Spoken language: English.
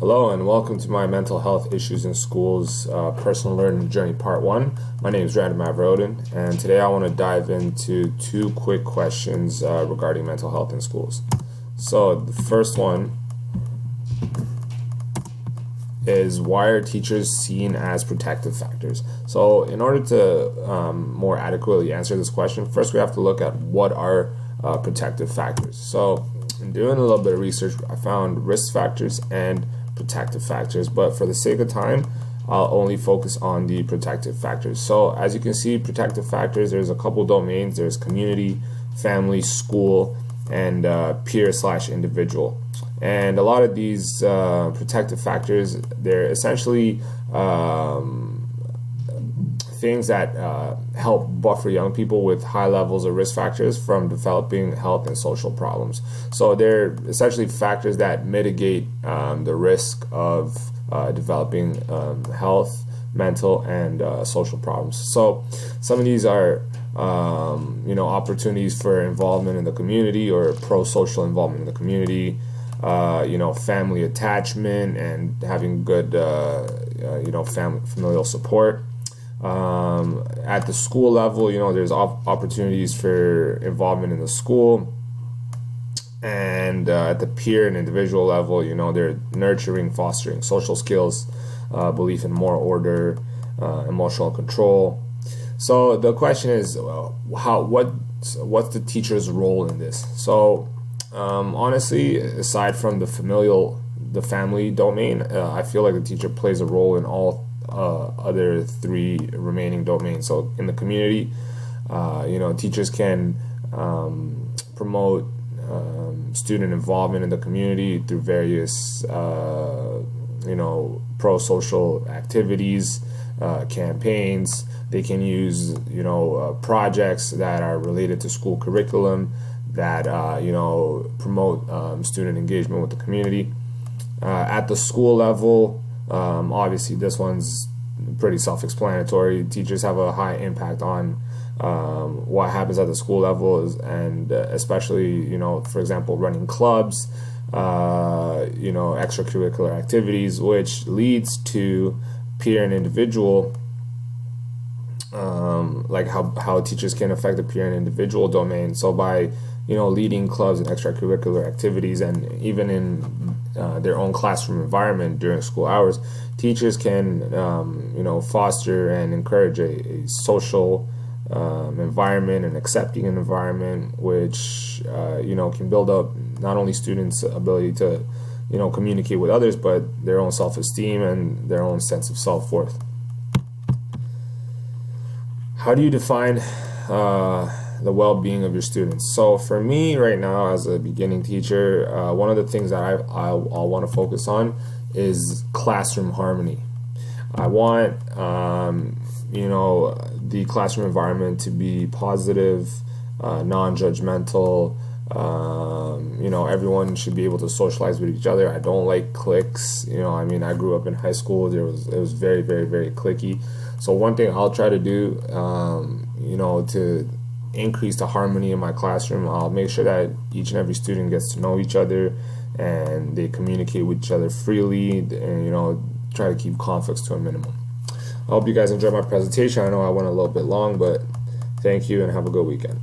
Hello and welcome to my mental health issues in schools personal learning journey part 1. My name is Random Avrodin, and today I want to dive into two quick questions regarding mental health in schools. So the first one is, why are teachers seen as protective factors? So in order to more adequately answer this question, first we have to look at what are protective factors. So in doing a little bit of research, I found risk factors and protective factors, but for the sake of time, I'll only focus on the protective factors. So as you can see, protective factors, there's a couple domains. There's community, family, school, and peer/individual. And a lot of these protective factors, they're essentially things that help buffer young people with high levels of risk factors from developing health and social problems. So they're essentially factors that mitigate the risk of developing health, mental, and social problems. So some of these are opportunities for involvement in the community or pro-social involvement in the community, family attachment and having good familial support. At the school level, there's opportunities for involvement in the school, and at the peer and individual level, they're nurturing, fostering social skills, belief in moral order, emotional control. So the question is, what's the teacher's role in this? So honestly, aside from the family domain, I feel like the teacher plays a role in all other three remaining domains. So in the community, teachers can promote student involvement in the community through various pro-social activities, campaigns. They can use projects that are related to school curriculum that promote student engagement with the community. At the school level, obviously this one's pretty self-explanatory. Teachers have a high impact on what happens at the school levels, and especially for example, running clubs, extracurricular activities, which leads to peer and individual, like how teachers can affect the peer and individual domain. So by leading clubs and extracurricular activities, and even in their own classroom environment during school hours, teachers can foster and encourage a social environment, an accepting environment, which can build up not only students' ability to communicate with others, but their own self-esteem and their own sense of self-worth. How do you define the well-being of your students? So for me right now, as a beginning teacher, one of the things that I'll want to focus on is classroom harmony. I want the classroom environment to be positive, non-judgmental. Everyone should be able to socialize with each other. I don't like cliques. I grew up in high school. It was very, very, very cliquey. So one thing I'll try to do, to increase the harmony in my classroom, I'll make sure that each and every student gets to know each other and they communicate with each other freely, and try to keep conflicts to a minimum. I hope you guys enjoyed my presentation. I know I went a little bit long, but thank you and have a good weekend.